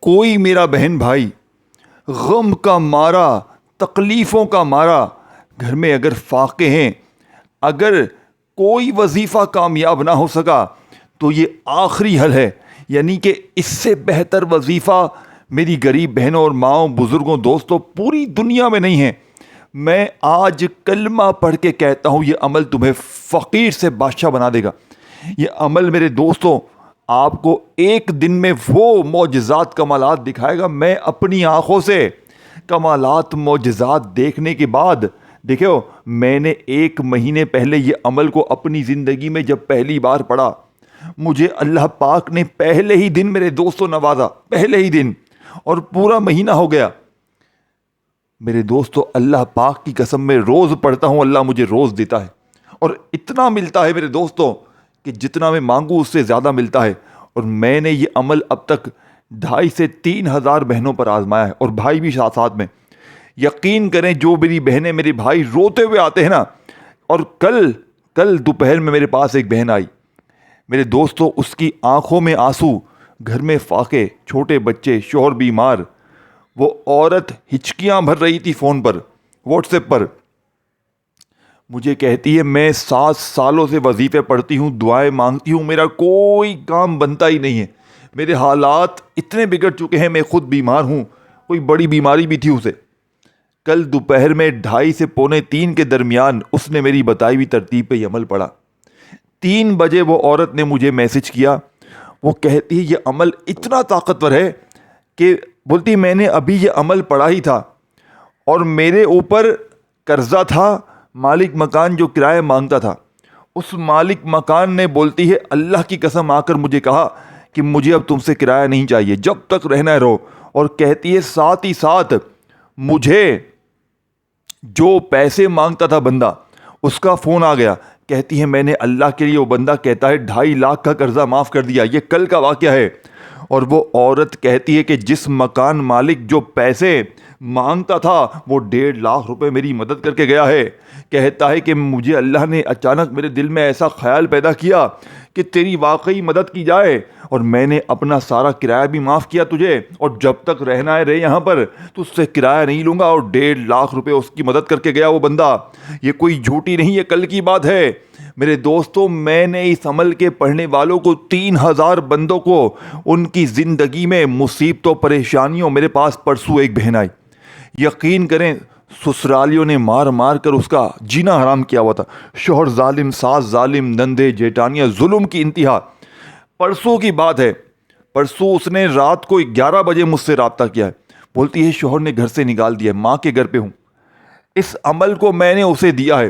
کوئی میرا بہن بھائی غم کا مارا، تکلیفوں کا مارا گھر میں اگر فاقے ہیں، اگر کوئی وظیفہ کامیاب نہ ہو سکا تو یہ آخری حل ہے. یعنی کہ اس سے بہتر وظیفہ میری غریب بہنوں اور ماؤں، بزرگوں، دوستوں پوری دنیا میں نہیں ہے. میں آج کلمہ پڑھ کے کہتا ہوں، یہ عمل تمہیں فقیر سے بادشاہ بنا دے گا. یہ عمل میرے دوستوں آپ کو ایک دن میں وہ معجزات کمالات دکھائے گا. میں اپنی آنکھوں سے کمالات معجزات دیکھنے کے بعد، دیکھو میں نے 1 مہینے پہلے یہ عمل کو اپنی زندگی میں جب پہلی بار پڑھا، مجھے اللہ پاک نے پہلے ہی دن میرے دوستوں نوازا، پہلے ہی دن، اور پورا مہینہ ہو گیا. میرے دوستوں اللہ پاک کی قسم میں روز پڑھتا ہوں، اللہ مجھے روز دیتا ہے اور اتنا ملتا ہے میرے دوستوں کہ جتنا میں مانگوں اس سے زیادہ ملتا ہے. اور میں نے یہ عمل اب تک 2,500 سے 3,000 بہنوں پر آزمایا ہے، اور بھائی بھی ساتھ میں. یقین کریں جو میری بہنیں، میرے بھائی روتے ہوئے آتے ہیں نا. اور کل دوپہر میں میرے پاس ایک بہن آئی میرے دوستوں، اس کی آنکھوں میں آنسو، گھر میں فاقے، چھوٹے بچے، شوہر بیمار. وہ عورت ہچکیاں بھر رہی تھی فون پر، واٹس ایپ پر. مجھے کہتی ہے میں 7 سالوں سے وظیفے پڑھتی ہوں، دعائیں مانگتی ہوں، میرا کوئی کام بنتا ہی نہیں ہے. میرے حالات اتنے بگڑ چکے ہیں، میں خود بیمار ہوں، کوئی بڑی بیماری بھی تھی اسے. کل دوپہر میں 2:30 سے 2:45 کے درمیان اس نے میری بتائی ہوئی ترتیب پہ یہ عمل پڑھا. 3 بجے وہ عورت نے مجھے میسج کیا. وہ کہتی ہے یہ عمل اتنا طاقتور ہے کہ بولتی میں نے ابھی یہ عمل پڑھا ہی تھا اور میرے اوپر قرضہ تھا. مالک مکان جو کرایہ مانگتا تھا، اس مالک مکان نے بولتی ہے اللہ کی قسم آ کر مجھے کہا کہ مجھے اب تم سے کرایہ نہیں چاہیے، جب تک رہنا ہے رہو. اور کہتی ہے ساتھ ہی ساتھ مجھے جو پیسے مانگتا تھا بندہ، اس کا فون آ گیا. کہتی ہے میں نے اللہ کے لیے، وہ بندہ کہتا ہے 2.5 لاکھ کا قرضہ معاف کر دیا. یہ کل کا واقعہ ہے. اور وہ عورت کہتی ہے کہ جس مکان مالک جو پیسے مانگتا تھا وہ 1.5 لاکھ روپے میری مدد کر کے گیا ہے. کہتا ہے کہ مجھے اللہ نے اچانک میرے دل میں ایسا خیال پیدا کیا کہ تیری واقعی مدد کی جائے، اور میں نے اپنا سارا کرایہ بھی معاف کیا تجھے، اور جب تک رہنا ہے رہے یہاں پر، تو اس سے کرایہ نہیں لوں گا. اور 1.5 لاکھ روپے اس کی مدد کر کے گیا وہ بندہ. یہ کوئی جھوٹی نہیں، یہ کل کی بات ہے. میرے دوستوں میں نے اس عمل کے پڑھنے والوں کو 3,000 بندوں کو ان کی زندگی میں مصیبتوں پریشانیوں، میرے پاس پرسوں ایک بہن آئی، یقین کریں سسرالیوں نے مار مار کر اس کا جینا حرام کیا ہوا تھا. شوہر ظالم، ساس ظالم، نندے جیٹانیاں، ظلم کی انتہا. پرسوں کی بات ہے، پرسوں اس نے رات کو 11 بجے مجھ سے رابطہ کیا ہے. بولتی ہے شوہر نے گھر سے نکال دیا ہے، ماں کے گھر پہ ہوں. اس عمل کو میں نے اسے دیا ہے،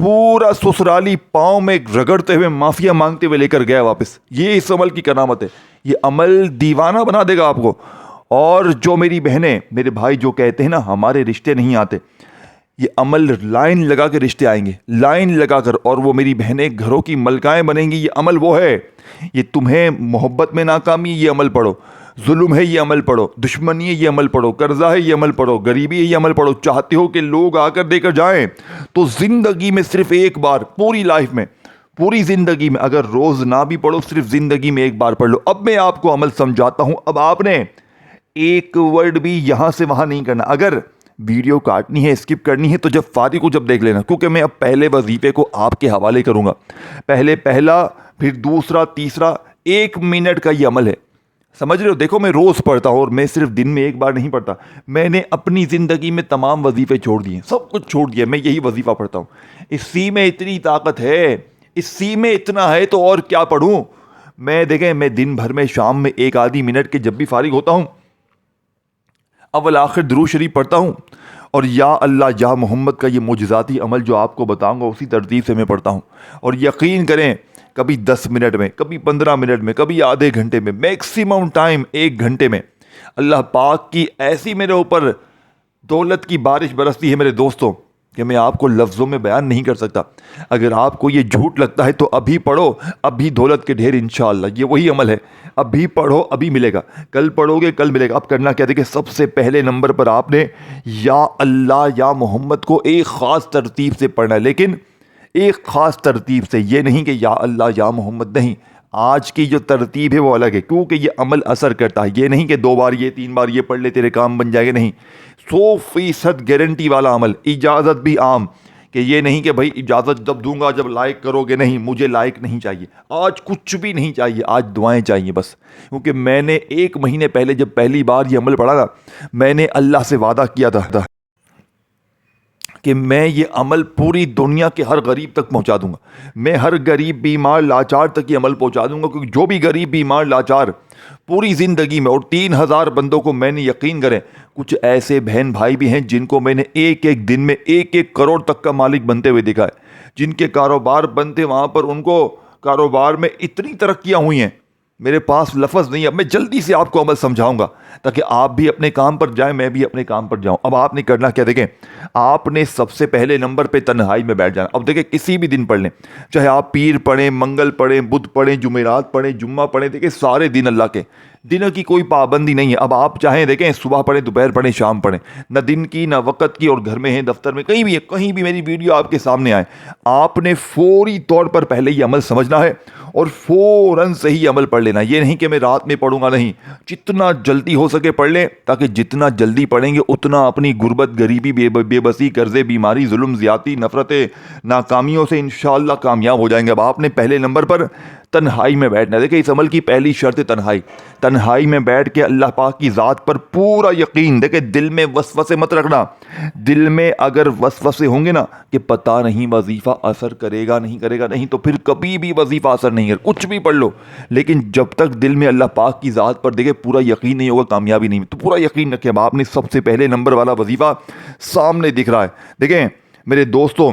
پورا سسرالی پاؤں میں رگڑتے ہوئے معافیا مانگتے ہوئے لے کر گیا واپس. یہ اس عمل کی کرامت ہے. یہ عمل دیوانہ بنا دے گا آپ کو. اور جو میری بہنیں، میرے بھائی جو کہتے ہیں نا ہمارے رشتے نہیں آتے، یہ عمل لائن لگا کے رشتے آئیں گے، لائن لگا کر. اور وہ میری بہنیں گھروں کی ملکائیں بنیں گی. یہ عمل وہ ہے. یہ تمہیں محبت میں ناکامی، یہ عمل پڑھو. ظلم ہے، یہ عمل پڑھو. دشمنی ہے، یہ عمل پڑھو. قرضہ ہے، یہ عمل پڑھو. غریبی ہے، یہ عمل پڑھو. چاہتے ہو کہ لوگ آ کر دے کر جائیں تو زندگی میں صرف ایک بار، پوری لائف میں، پوری زندگی میں، اگر روز نہ بھی پڑھو صرف زندگی میں ایک بار پڑھ لو. اب میں آپ کو عمل سمجھاتا ہوں. اب آپ نے ایک ورڈ بھی یہاں سے وہاں نہیں کرنا. اگر ویڈیو کاٹنی ہے، اسکپ کرنی ہے تو جب فارغ کو جب دیکھ لینا، کیونکہ میں اب پہلے وظیفے کو آپ کے حوالے کروں گا. پہلا پھر دوسرا تیسرا، 1 منٹ کا یہ عمل ہے. سمجھ رہے ہو؟ دیکھو میں روز پڑھتا ہوں، اور میں صرف دن میں ایک بار نہیں پڑھتا. میں نے اپنی زندگی میں تمام وظیفے چھوڑ دیے، سب کچھ چھوڑ دیا. میں یہی وظیفہ پڑھتا ہوں. اسی میں اتنی طاقت ہے، اسی میں اتنا ہے تو اور کیا پڑھوں میں. دیکھیں میں دن بھر میں شام میں 1 آدھی منٹ کے جب بھی فارغ ہوتا ہوں، اول آخر درود شریف پڑھتا ہوں، اور یا اللہ یا محمد کا یہ معجزاتی عمل جو آپ کو بتاؤں گا اسی ترتیب سے میں پڑھتا ہوں. اور یقین کریں کبھی 10 منٹ میں، کبھی 15 منٹ میں، کبھی آدھے گھنٹے میں، میکسیمم ٹائم 1 گھنٹے میں اللہ پاک کی ایسی میرے اوپر دولت کی بارش برستی ہے میرے دوستوں کہ میں آپ کو لفظوں میں بیان نہیں کر سکتا. اگر آپ کو یہ جھوٹ لگتا ہے تو ابھی پڑھو، ابھی دولت کے ڈھیر انشاءاللہ. یہ وہی عمل ہے، ابھی پڑھو ابھی ملے گا. کل پڑھو گے کل ملے گا. اب کرنا کیا تھا کہ سب سے پہلے نمبر پر آپ نے یا اللہ یا محمد کو ایک خاص ترتیب سے پڑھنا ہے، لیکن ایک خاص ترتیب سے. یہ نہیں کہ یا اللہ یا محمد نہیں، آج کی جو ترتیب ہے وہ الگ ہے، کیونکہ یہ عمل اثر کرتا ہے۔ یہ نہیں کہ 2 بار یہ 3 بار یہ پڑھ لے تیرے کام بن جائے گا، نہیں، 100% گارنٹی والا عمل۔ اجازت بھی عام، کہ یہ نہیں کہ بھائی اجازت جب دوں گا جب لائک کرو گے، نہیں، مجھے لائک نہیں چاہیے، آج کچھ بھی نہیں چاہیے، آج دعائیں چاہیے بس۔ کیونکہ میں نے 1 مہینے پہلے جب پہلی بار یہ عمل پڑھا نا، میں نے اللہ سے وعدہ کیا تھا کہ میں یہ عمل پوری دنیا کے ہر غریب تک پہنچا دوں گا، میں ہر غریب بیمار لاچار تک یہ عمل پہنچا دوں گا، کیونکہ جو بھی غریب بیمار لاچار پوری زندگی میں، اور 3000 بندوں کو میں نے، یقین کریں کچھ ایسے بہن بھائی بھی ہیں جن کو میں نے ایک دن میں 1 کروڑ تک کا مالک بنتے ہوئے دیکھا ہے، جن کے کاروبار بنتے وہاں پر ان کو کاروبار میں اتنی ترقیاں ہوئی ہیں، میرے پاس لفظ نہیں ہے۔ میں جلدی سے آپ کو عمل سمجھاؤں گا تاکہ آپ بھی اپنے کام پر جائیں، میں بھی اپنے کام پر جاؤں۔ اب آپ نے کرنا کیا، دیکھیں، آپ نے سب سے پہلے نمبر پہ تنہائی میں بیٹھ جانا۔ اب دیکھیں، کسی بھی دن پڑھ لیں، چاہے آپ پیر پڑھیں، منگل پڑھیں، بدھ پڑھیں، جمعرات پڑھیں، جمعہ پڑھیں، دیکھیں سارے دن اللہ کے دنوں کی کوئی پابندی نہیں ہے۔ اب آپ چاہیں دیکھیں صبح پڑھیں، دوپہر پڑھیں، شام پڑھیں، نہ دن کی نہ وقت کی، اور گھر میں ہیں، دفتر میں، کہیں بھی ہے، کہیں بھی میری ویڈیو آپ کے سامنے آئے، آپ نے فوری طور پر پہلے یہ عمل سمجھنا ہے اور فوراً صحیح عمل پڑھ لینا۔ یہ نہیں کہ میں رات میں پڑھوں گا، نہیں، جتنا جلدی ہو سکے پڑھ لیں، تاکہ جتنا جلدی پڑھیں گے اتنا اپنی غربت، غریبی، بے بسی، قرضے، بیماری، ظلم، زیادتی، نفرتیں، ناکامیوں سے انشاءاللہ کامیاب ہو جائیں گے۔ اب آپ نے پہلے نمبر پر تنہائی میں بیٹھنا ہے۔ دیکھیں، اس عمل کی پہلی شرط تنہائی۔ تنہائی میں بیٹھ کے اللہ پاک کی ذات پر پورا یقین، دیکھیں دل میں وسوسے مت رکھنا۔ دل میں اگر وسوسے ہوں گے نا کہ پتہ نہیں وظیفہ اثر کرے گا نہیں کرے گا، نہیں، تو پھر کبھی بھی وظیفہ اثر نہیں کرے، کچھ بھی پڑھ لو، لیکن جب تک دل میں اللہ پاک کی ذات پر دیکھیں پورا یقین نہیں ہوگا، کامیابی نہیں۔ تو پورا یقین رکھیں۔ اب آپ نے سب سے پہلے نمبر والا وظیفہ سامنے دکھ رہا ہے، دیکھیں میرے دوستوں،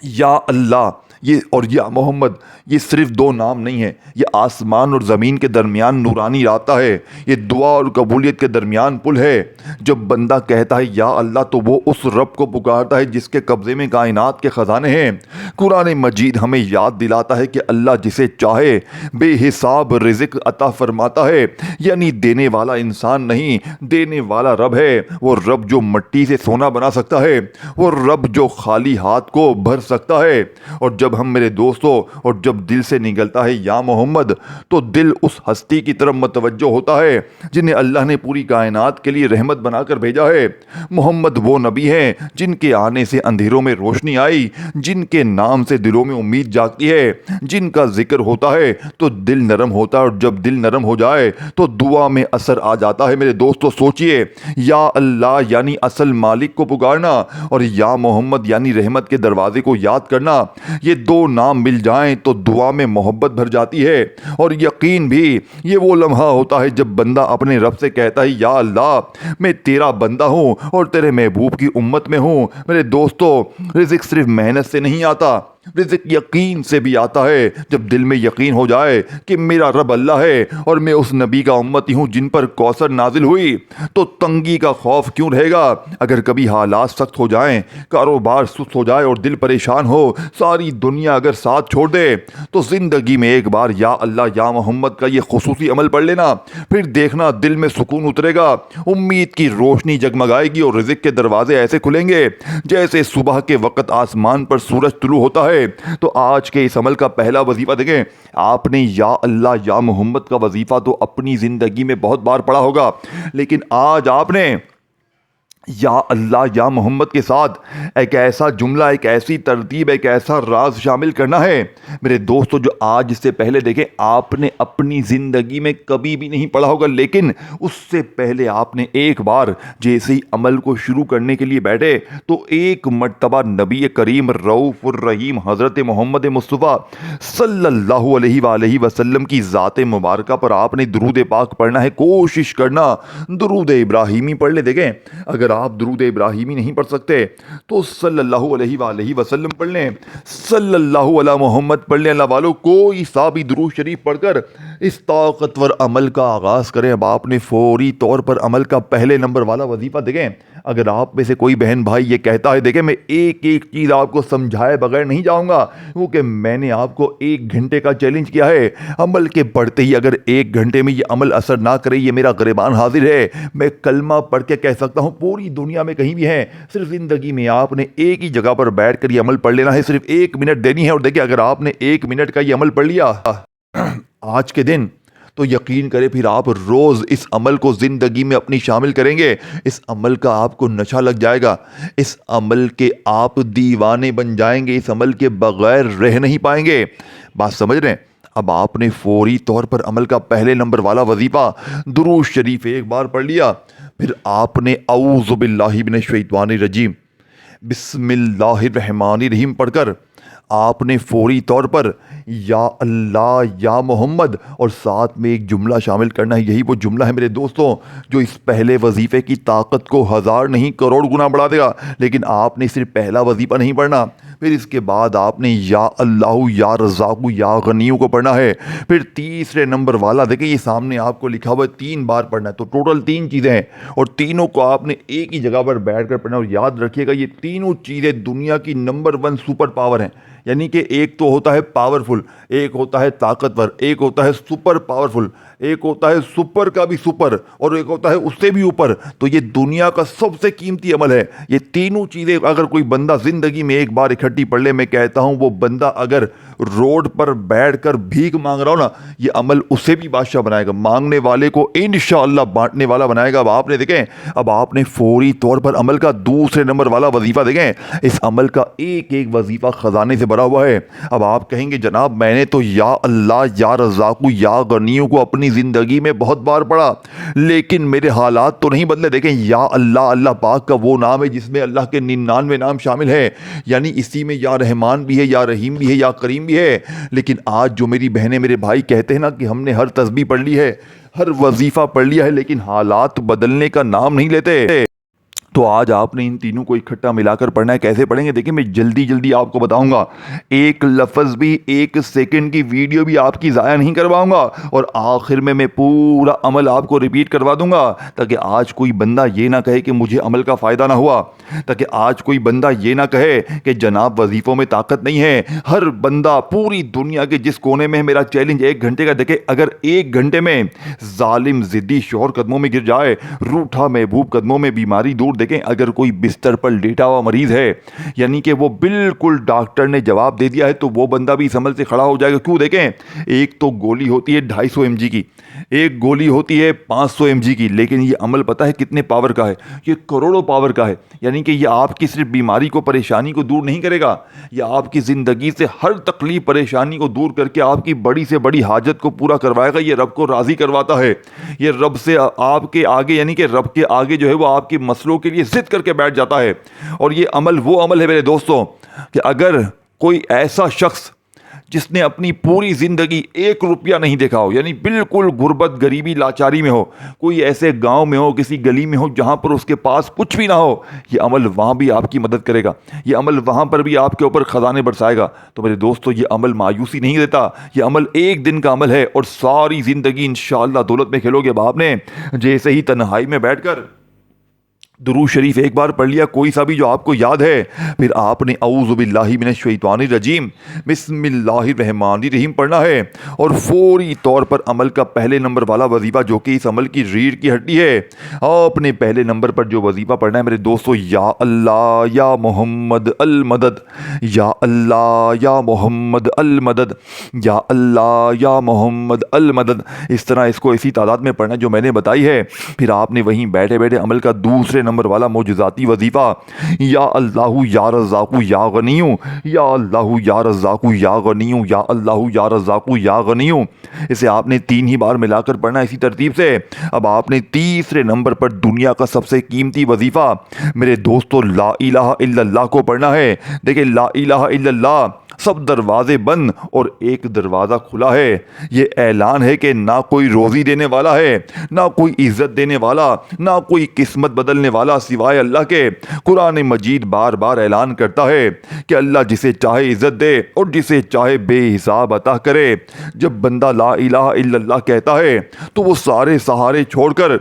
یا اللہ یہ اور یا محمد، یہ صرف 2 نام نہیں ہیں، یہ آسمان اور زمین کے درمیان نورانی رابطہ ہے، یہ دعا اور قبولیت کے درمیان پل ہے۔ جب بندہ کہتا ہے یا اللہ، تو وہ اس رب کو پکارتا ہے جس کے قبضے میں کائنات کے خزانے ہیں۔ قرآن مجید ہمیں یاد دلاتا ہے کہ اللہ جسے چاہے بے حساب رزق عطا فرماتا ہے، یعنی دینے والا انسان نہیں، دینے والا رب ہے۔ وہ رب جو مٹی سے سونا بنا سکتا ہے، وہ رب جو خالی ہاتھ کو بھر سکتا ہے۔ اور جب ہم، میرے دوستوں، اور جب دل سے نکلتا ہے یا محمد، تو دل اس ہستی کی طرف متوجہ ہوتا ہے جنہیں اللہ نے پوری کائنات کے لیے رحمت بنا کر بھیجا ہے۔ محمد وہ نبی ہیں جن کے آنے سے اندھیروں میں روشنی آئی، جن کے نام سے دلوں میں امید جاگتی ہے، جن کا ذکر ہوتا ہے تو دل نرم ہوتا ہے، اور جب دل نرم ہو جائے تو دعا میں اثر آ جاتا ہے۔ میرے دوستوں سوچئے، یا اللہ یعنی اصل مالک کو پکارنا، اور یا محمد یعنی رحمت کے دروازے کو یاد کرنا، یہ 2 نام مل جائیں تو دعا میں محبت بھر جاتی ہے، اور یقین بھی۔ یہ وہ لمحہ ہوتا ہے جب بندہ اپنے رب سے کہتا ہے یا اللہ میں تیرا بندہ ہوں اور تیرے محبوب کی امت میں ہوں۔ میرے دوستو، رزق صرف محنت سے نہیں آتا، رزق یقین سے بھی آتا ہے۔ جب دل میں یقین ہو جائے کہ میرا رب اللہ ہے اور میں اس نبی کا امتی ہوں جن پر کوثر نازل ہوئی، تو تنگی کا خوف کیوں رہے گا؟ اگر کبھی حالات سخت ہو جائیں، کاروبار سست ہو جائے اور دل پریشان ہو، ساری دنیا اگر ساتھ چھوڑ دے، تو زندگی میں ایک بار یا اللہ یا محمد کا یہ خصوصی عمل پڑھ لینا، پھر دیکھنا دل میں سکون اترے گا، امید کی روشنی جگمگائے گی، اور رزق کے دروازے ایسے کھلیں گے جیسے صبح کے وقت آسمان پر سورج طلوع ہوتا ہے۔ تو آج کے اس عمل کا پہلا وظیفہ دیکھیں، آپ نے یا اللہ یا محمد کا وظیفہ تو اپنی زندگی میں بہت بار پڑھا ہوگا، لیکن آج آپ نے یا اللہ یا محمد کے ساتھ ایک ایسا جملہ، ایک ایسی ترتیب، ایک ایسا راز شامل کرنا ہے میرے دوستو، جو آج اس سے پہلے دیکھیں آپ نے اپنی زندگی میں کبھی بھی نہیں پڑھا ہوگا، لیکن اس سے پہلے آپ نے ایک بار جیسے ہی عمل کو شروع کرنے کے لیے بیٹھے تو ایک مرتبہ نبی کریم رؤوف الرحیم حضرت محمد مصطفیٰ صلی اللہ علیہ وآلہ وسلم کی ذات مبارکہ پر آپ نے درود پاک پڑھنا ہے۔ کوشش کرنا درود ابراہیمی پڑھ لے۔ دیکھیں، اگر آپ درود ابراہیمی نہیں پڑھ سکتے تو صلی اللہ علیہ وآلہ وسلم پڑھ لیں، صلی اللہ علی محمد پڑھ لیں۔ اللہ والو، کوئی سا بھی درود شریف پڑھ کر اس طاقتور عمل کا آغاز کریں۔ اب آپ نے فوری طور پر عمل کا پہلے نمبر والا وظیفہ دیکھیں، اگر آپ میں سے کوئی بہن بھائی یہ کہتا ہے دیکھیں میں ایک ایک چیز آپ کو سمجھائے بغیر نہیں جاؤں گا، کیونکہ میں نے آپ کو 1 گھنٹے کا چیلنج کیا ہے، عمل کے پڑھتے ہی اگر 1 گھنٹے میں یہ عمل اثر نہ کرے، یہ میرا گریبان حاضر ہے، میں کلمہ پڑھ کے کہہ سکتا ہوں پوری دنیا میں کہیں بھی ہے، صرف زندگی میں آپ نے ایک ہی جگہ پر بیٹھ کر یہ عمل پڑھ لینا ہے، صرف 1 منٹ دینی ہے، اور دیکھیں اگر آپ نے 1 منٹ کا یہ عمل پڑھ لیا آج کے دن تو یقین کرے پھر آپ روز اس عمل کو زندگی میں اپنی شامل کریں گے، اس عمل کا آپ کو نشہ لگ جائے گا، اس عمل کے آپ دیوانے بن جائیں گے، اس عمل کے بغیر رہ نہیں پائیں گے۔ بات سمجھ رہے ہیں؟ اب آپ نے فوری طور پر عمل کا پہلے نمبر والا وظیفہ درود شریف ایک بار پڑھ لیا، پھر آپ نے اعوذ باللہ من الشیطان الرجیم بسم اللہ الرحمن الرحیم پڑھ کر آپ نے فوری طور پر یا اللہ یا محمد اور ساتھ میں ایک جملہ شامل کرنا ہے۔ یہی وہ جملہ ہے میرے دوستوں جو اس پہلے وظیفے کی طاقت کو 1000 نہیں کروڑ گنا بڑھا دے گا۔ لیکن آپ نے صرف پہلا وظیفہ نہیں پڑھنا، پھر اس کے بعد آپ نے یا اللہ یا رزاق یا غنیوں کو پڑھنا ہے۔ پھر تیسرے نمبر والا دیکھیں، یہ سامنے آپ کو لکھا ہوا ہے 3 بار پڑھنا ہے، تو ٹوٹل 3 چیزیں ہیں اور تینوں کو آپ نے ایک ہی جگہ پر بیٹھ کر پڑھنا۔ اور یاد رکھیے گا یہ تینوں چیزیں دنیا کی نمبر 1 سپر پاور ہیں، یعنی کہ ایک تو ہوتا ہے پاورفل، ایک ہوتا ہے طاقتور، ایک ہوتا ہے سپر پاورفل، ایک ہوتا ہے سپر کا بھی سپر، اور ایک ہوتا ہے اس سے بھی اوپر۔ تو یہ دنیا کا سب سے قیمتی عمل ہے۔ یہ تینوں چیزیں اگر کوئی بندہ زندگی میں ایک بار اکٹھی پڑھ لے، میں کہتا ہوں وہ بندہ اگر روڈ پر بیٹھ کر بھیک مانگ رہا ہو نا، یہ عمل اسے بھی بادشاہ بنائے گا، مانگنے والے کو انشاءاللہ بانٹنے والا بنائے گا۔ اب آپ نے دیکھیں، اب آپ نے فوری طور پر عمل کا دوسرے نمبر والا وظیفہ دیکھیں، اس عمل کا ایک ایک وظیفہ خزانے سے بھرا ہوا ہے۔ اب آپ کہیں گے جناب میں نے تو یا اللہ یا رزاق یا غنیوں کو اپنی زندگی میں بہت بار پڑھا لیکن میرے حالات تو نہیں بدلے۔ دیکھیں یا اللہ، اللہ پاک کا وہ نام ہے جس میں اللہ کے 99 نام شامل ہیں، یعنی اسی میں یا رحمان بھی ہے، یا رحیم بھی ہے، یا کریم بھی ہے۔ لیکن آج جو میری بہنیں میرے بھائی کہتے ہیں نا کہ ہم نے ہر تسبیح پڑھ لی ہے، ہر وظیفہ پڑھ لیا ہے، لیکن حالات بدلنے کا نام نہیں لیتے، تو آج آپ نے ان تینوں کو اکٹھا ملا کر پڑھنا ہے۔ کیسے پڑھیں گے؟ دیکھیں میں جلدی آپ کو بتاؤں گا، ایک لفظ بھی، ایک سیکنڈ کی ویڈیو بھی آپ کی ضائع نہیں کرواؤں گا، اور آخر میں پورا عمل آپ کو ریپیٹ کروا دوں گا، تاکہ آج کوئی بندہ یہ نہ کہے کہ مجھے عمل کا فائدہ نہ ہوا، تاکہ آج کوئی بندہ یہ نہ کہے کہ جناب وظیفوں میں طاقت نہیں ہے۔ ہر بندہ پوری دنیا کے جس کونے میں ہے، میرا چیلنج 1 گھنٹے کا، دیکھیں اگر 1 گھنٹے میں ظالم ضدی شوہر قدموں میں گر جائے، روٹھا محبوب قدموں میں بیماری دور، دیکھیں اگر کوئی بستر پر لیٹا ہوا مریض ہے، یعنی کہ وہ بالکل ڈاکٹر نے جواب دے دیا ہے، تو وہ بندہ بھی اس عمل سے کھڑا ہو جائے گا۔ کیوں؟ دیکھیں ایک تو گولی ہوتی ہے 250 mg کی، ایک گولی ہوتی ہے 500 mg کی، لیکن یہ عمل پتہ ہے کتنے پاور کا ہے؟ یہ کروڑوں پاور کا ہے۔ یعنی کہ یہ آپ کی صرف بیماری کو، پریشانی کو دور نہیں کرے گا، یہ آپ کی زندگی سے ہر تکلیف پریشانی کو دور کر کے آپ کی بڑی سے بڑی حاجت کو پورا کروائے گا۔ یہ رب کو راضی کرواتا ہے، یہ رب سے آپ کے آگے، یعنی کہ رب کے آگے جو ہے وہ آپ کے مسئلوں کے لیے ضد کر کے بیٹھ جاتا ہے۔ اور یہ عمل وہ عمل ہے میرے دوستوں کہ اگر کوئی ایسا شخص جس نے اپنی پوری زندگی 1 روپیہ نہیں دیکھا ہو، یعنی بالکل غربت، غریبی، لاچاری میں ہو، کوئی ایسے گاؤں میں ہو، کسی گلی میں ہو جہاں پر اس کے پاس کچھ بھی نہ ہو، یہ عمل وہاں بھی آپ کی مدد کرے گا، یہ عمل وہاں پر بھی آپ کے اوپر خزانے برسائے گا۔ تو میرے دوستو یہ عمل مایوسی نہیں دیتا، یہ عمل 1 دن کا عمل ہے اور ساری زندگی انشاءاللہ دولت میں کھیلو گے۔ اب آپ نے جیسے ہی تنہائی میں بیٹھ کر درود شریف ایک بار پڑھ لیا، کوئی سا بھی جو آپ کو یاد ہے، پھر آپ نے اعوذ باللہ من الشیطان الرجیم بسم اللہ الرحمن الرحیم پڑھنا ہے، اور فوری طور پر عمل کا پہلے نمبر والا وظیفہ جو کہ اس عمل کی ریڑھ کی ہڈی ہے، آپ نے پہلے نمبر پر جو وظیفہ پڑھنا ہے میرے دوستو، یا اللہ یا محمد المدد، یا اللہ یا محمد المدد، یا اللہ یا محمد المدد۔ اس طرح اس کو اسی تعداد میں پڑھنا جو میں نے بتائی ہے۔ پھر آپ نے وہیں بیٹھے بیٹھے عمل کا دوسرے نمبر والا معجزاتی وظیفہ، یا اللہ یا رزاق یا غنیوں، یا اللہ یا رزاق یا غنیوں، یا اللہ یا رزاق یا غنیوں، اسے آپ نے 3 ہی بار ملا کر پڑھنا اسی ترتیب سے۔ اب آپ نے تیسرے نمبر پر دنیا کا سب سے قیمتی وظیفہ میرے دوستو لا الہ الا اللہ کو پڑھنا ہے۔ دیکھیں لا الہ الا اللہ، سب دروازے بند اور ایک دروازہ کھلا ہے۔ یہ اعلان ہے کہ نہ کوئی روزی دینے والا ہے، نہ کوئی عزت دینے والا، نہ کوئی قسمت بدلنے والا سوائے اللہ کے۔ قرآن مجید بار بار اعلان کرتا ہے کہ اللہ جسے چاہے عزت دے اور جسے چاہے بے حساب عطا کرے۔ جب بندہ لا الہ الا اللہ کہتا ہے تو وہ سارے سہارے چھوڑ کر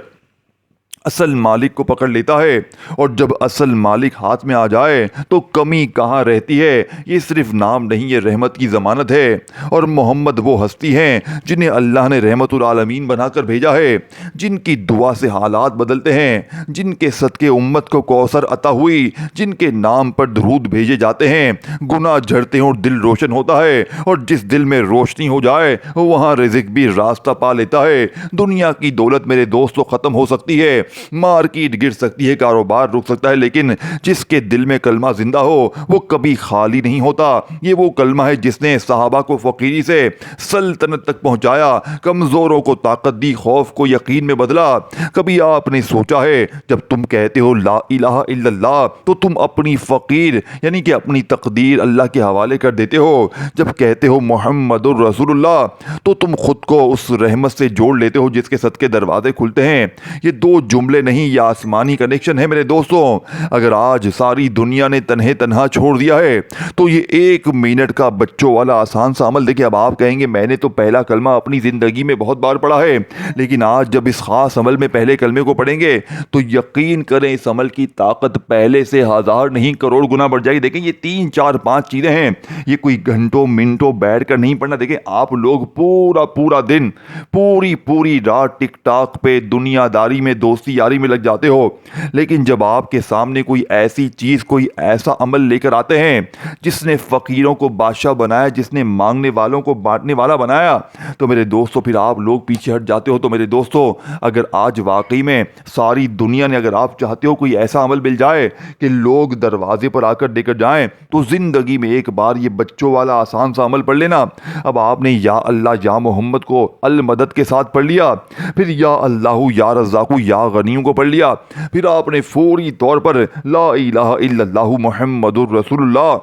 اصل مالک کو پکڑ لیتا ہے، اور جب اصل مالک ہاتھ میں آ جائے تو کمی کہاں رہتی ہے۔ یہ صرف نام نہیں، یہ رحمت کی ضمانت ہے۔ اور محمد وہ ہستی ہیں جنہیں اللہ نے رحمت العالمین بنا کر بھیجا ہے، جن کی دعا سے حالات بدلتے ہیں، جن کے صدقے امت کو کوثر عطا ہوئی، جن کے نام پر درود بھیجے جاتے ہیں، گناہ جھڑتے ہیں اور دل روشن ہوتا ہے، اور جس دل میں روشنی ہو جائے وہاں رزق بھی راستہ پا لیتا ہے۔ دنیا کی دولت میرے دوستو ختم ہو سکتی ہے، مارکیٹ گر سکتی ہے، کاروبار رک سکتا ہے، لیکن جس کے دل میں کلمہ زندہ ہو وہ کبھی خالی نہیں ہوتا۔ یہ وہ کلمہ ہے جس نے صحابہ کو فقیری سے سلطنت تک پہنچایا، کمزوروں کو طاقت دی، خوف کو یقین میں بدلا۔ کبھی آپ نے سوچا ہے جب تم کہتے ہو لا الہ الا اللہ تو تم اپنی فقیر یعنی کہ اپنی تقدیر اللہ کے حوالے کر دیتے ہو؟ جب کہتے ہو محمد الرسول اللہ تو تم خود کو اس رحمت سے جوڑ لیتے ہو جس کے صدقے دروازے کھلتے ہیں۔ یہ دو جملے نہیں، یہ آسمانی کنیکشن ہے میرے دوستوں۔ اگر آج ساری دنیا نے تنہا چھوڑ دیا ہے تو یہ 1 منٹ کا بچوں والا آسان سا عمل دیکھیں۔ اب آپ کہیں گے میں نے تو پہلا کلمہ اپنی زندگی میں بہت بار پڑھا ہے، لیکن آج جب اس خاص عمل میں پہلے کلمے کو پڑھیں گے تو یقین کریں اس عمل کی طاقت پہلے سے 1000 نہیں کروڑ گنا بڑھ جائے گی۔ دیکھیں یہ 3 4 5 چیزیں ہیں، یہ کوئی گھنٹوں منٹوں بیٹھ کر نہیں پڑھنا۔ دیکھیں آپ لوگ پورا دن پوری رات ٹک ٹاک پہ دنیا داری میں دوستی یاری میں لگ جاتے ہو، لیکن جب آپ کے سامنے کوئی ایسی چیز کوئی ایسا عمل لے کر آتے ہیں جس نے فقیروں کو بادشاہ بنایا، جس نے مانگنے والوں کو بانٹنے والا بنایا، تو میرے دوستو پھر آپ لوگ پیچھے ہٹ جاتے ہو۔ تو میرے دوستو اگر آج واقعی میں ساری دنیا نے، اگر آپ چاہتے ہو کوئی ایسا عمل مل جائے کہ لوگ دروازے پر آ کر دے کر جائیں، تو زندگی میں ایک بار یہ بچوں والا آسان سا عمل پڑھ لینا۔ اب آپ نے یا اللہ یا محمد کو المدد کے ساتھ پڑھ لیا، پھر یا اللہ یا رزاق یا غنیوں کو پڑھ لیا، پھر آپ نے فوری طور پر لا الہ الا اللہ محمد الرسول اللہ،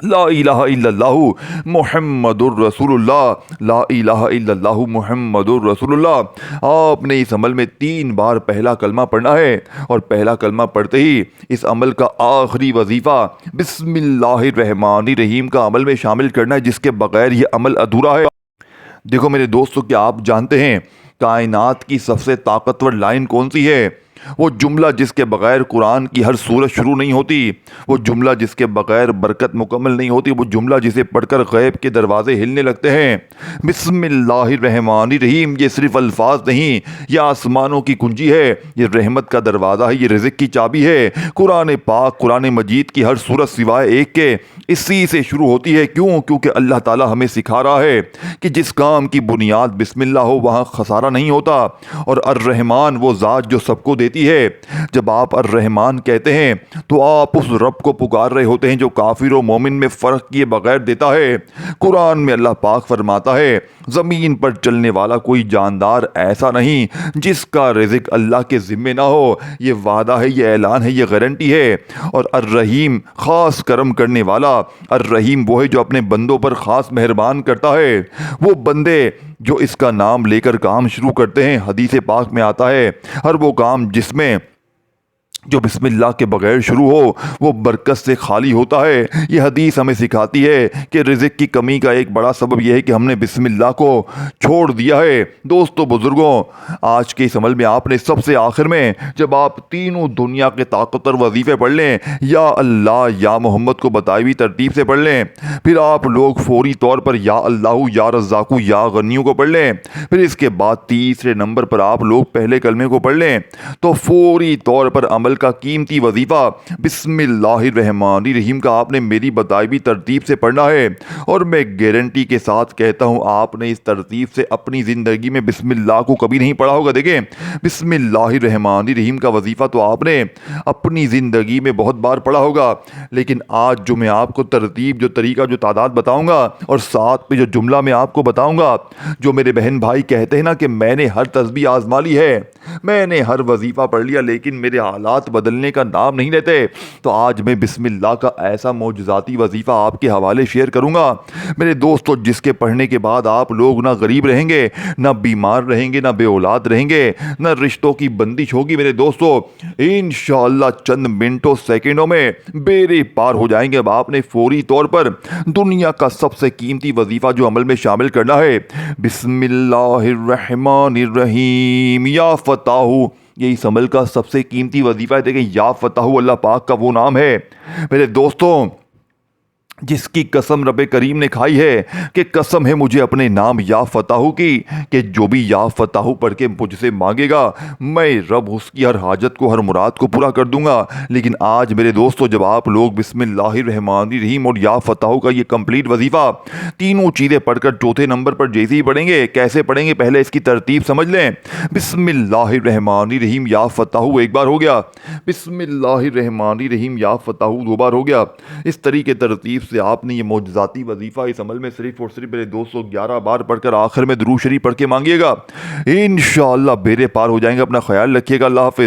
لا الہ الا اللہ محمد الرسول اللہ، لا الہ الا اللہ محمد الرسول اللہ۔ آپ نے اس عمل میں 3 بار پہلا کلمہ پڑھنا ہے، اور پہلا کلمہ پڑھتے ہی اس عمل کا آخری وظیفہ بسم اللہ الرحمن الرحیم کا عمل میں شامل کرنا ہے، جس کے بغیر یہ عمل ادھورا ہے۔ دیکھو میرے دوستو، کیا آپ جانتے ہیں کائنات کی سب سے طاقتور لائن کون سی ہے؟ وہ جملہ جس کے بغیر قرآن کی ہر سورت شروع نہیں ہوتی، وہ جملہ جس کے بغیر برکت مکمل نہیں ہوتی، وہ جملہ جسے پڑھ کر غیب کے دروازے ہلنے لگتے ہیں۔ بسم اللہ الرحمن الرحیم، یہ صرف الفاظ نہیں، یہ آسمانوں کی کنجی ہے، یہ رحمت کا دروازہ ہے، یہ رزق کی چابی ہے۔ قرآن پاک، قرآن مجید کی ہر سورت سوائے ایک کے اسی سے شروع ہوتی ہے۔ کیوں؟ کیونکہ اللہ تعالیٰ ہمیں سکھا رہا ہے کہ جس کام کی بنیاد بسم اللہ ہو وہاں خسارہ نہیں ہوتا۔ اور الرحمن وہ ذات جو سب کو دیتی ہے۔ جب آپ الرحمن کہتے ہیں تو آپ اس رب کو پکار رہے ہوتے ہیں جو کافر و مومن میں فرق کیے بغیر دیتا ہے۔ قرآن میں اللہ پاک فرماتا ہے زمین پر چلنے والا کوئی جاندار ایسا نہیں جس کا رزق اللہ کے ذمے نہ ہو۔ یہ وعدہ ہے، یہ اعلان ہے، یہ گارنٹی ہے۔ اور الرحیم خاص کرم کرنے والا، الرحیم وہ ہے جو اپنے بندوں پر خاص مہربان کرتا ہے۔ وہ بندے جو اس کا نام لے کر کام شروع کرتے ہیں، حدیث پاک میں آتا ہے ہر وہ کام جس میں جو بسم اللہ کے بغیر شروع ہو وہ برکت سے خالی ہوتا ہے۔ یہ حدیث ہمیں سکھاتی ہے کہ رزق کی کمی کا ایک بڑا سبب یہ ہے کہ ہم نے بسم اللہ کو چھوڑ دیا ہے۔ دوستو بزرگوں، آج کے اس عمل میں آپ نے سب سے آخر میں جب آپ تینوں دنیا کے طاقتور وظیفے پڑھ لیں، یا اللہ یا محمد کو بتائی ہوئی ترتیب سے پڑھ لیں، پھر آپ لوگ فوری طور پر یا اللہ یا رزاق یا غنیوں کو پڑھ لیں، پھر اس کے بعد تیسرے نمبر پر آپ لوگ پہلے کلمے کو پڑھ لیں، تو فوری طور پر عمل کا قیمتی وظیفہ بسم اللہ الرحمن الرحیم کا آپ نے میری بتائی ہوئی ترتیب سے پڑھنا ہے۔ اور میں گارنٹی کے ساتھ کہتا ہوں آپ نے اس ترتیب سے اپنی زندگی میں بسم اللہ کو کبھی نہیں پڑھا ہوگا۔ دیکھیں بسم اللہ الرحمن الرحیم کا وظیفہ تو آپ نے اپنی زندگی میں بہت بار پڑھا ہوگا، لیکن آج جو میں آپ کو ترتیب، جو طریقہ، جو تعداد بتاؤں گا، اور ساتھ میں جو جملہ میں آپ کو بتاؤں گا، جو میرے بہن بھائی کہتے ہیں نا کہ میں نے ہر تسبیح آزما لی ہے، میں نے ہر وظیفہ پڑھ لیا لیکن میرے حالات بدلنے کا نام نہیں لیتے، تو آج میں بسم اللہ کا ایسا معجزاتی وظیفہ آپ کے حوالے شیئر کروں گا میرے دوستو، جس کے پڑھنے کے بعد آپ لوگ نہ غریب رہیں گے، نہ بیمار رہیں گے، نہ بے اولاد رہیں گے، نہ رشتوں کی بندش ہوگی میرے دوستو۔ انشاءاللہ چند منٹوں سیکنڈوں میں بیڑے پار ہو جائیں گے۔ اب آپ نے فوری طور پر دنیا کا سب سے قیمتی وظیفہ جو عمل میں شامل کرنا ہے، بسم اللہ الرحمن الرحیم، یا فتاح یہ اس عمل کا سب سے قیمتی وظیفہ ہے. دیکھیں یا فتح اللہ پاک کا وہ نام ہے میرے دوستوں جس کی قسم رب کریم نے کھائی ہے کہ قسم ہے مجھے اپنے نام یا فتح کی کہ جو بھی یا فتح پڑھ کے مجھ سے مانگے گا میں رب اس کی ہر حاجت کو ہر مراد کو پورا کر دوں گا. لیکن آج میرے دوستو جب آپ لوگ بسم اللہ الرحمن الرحیم اور یا فتح کا یہ کمپلیٹ وظیفہ تینوں چیزیں پڑھ کر چوتھے نمبر پر جیسے ہی پڑھیں گے, کیسے پڑھیں گے پہلے اس کی ترتیب سمجھ لیں. بسم اللہ الرحمن الرحیم یا فتح ایک بار ہو گیا, بسم اللہ الرحمن الرحیم یا فتح دو بار ہو گیا. اس طریقے ترتیب سے آپ نے یہ معجزاتی وظیفہ اس عمل میں صرف اور صرف میرے 211 بار پڑھ کر آخر میں درود شریف پڑھ کے مانگیے گا, انشاءاللہ بیڑے پار ہو جائیں گے. اپنا خیال رکھیے گا. اللہ حافظ.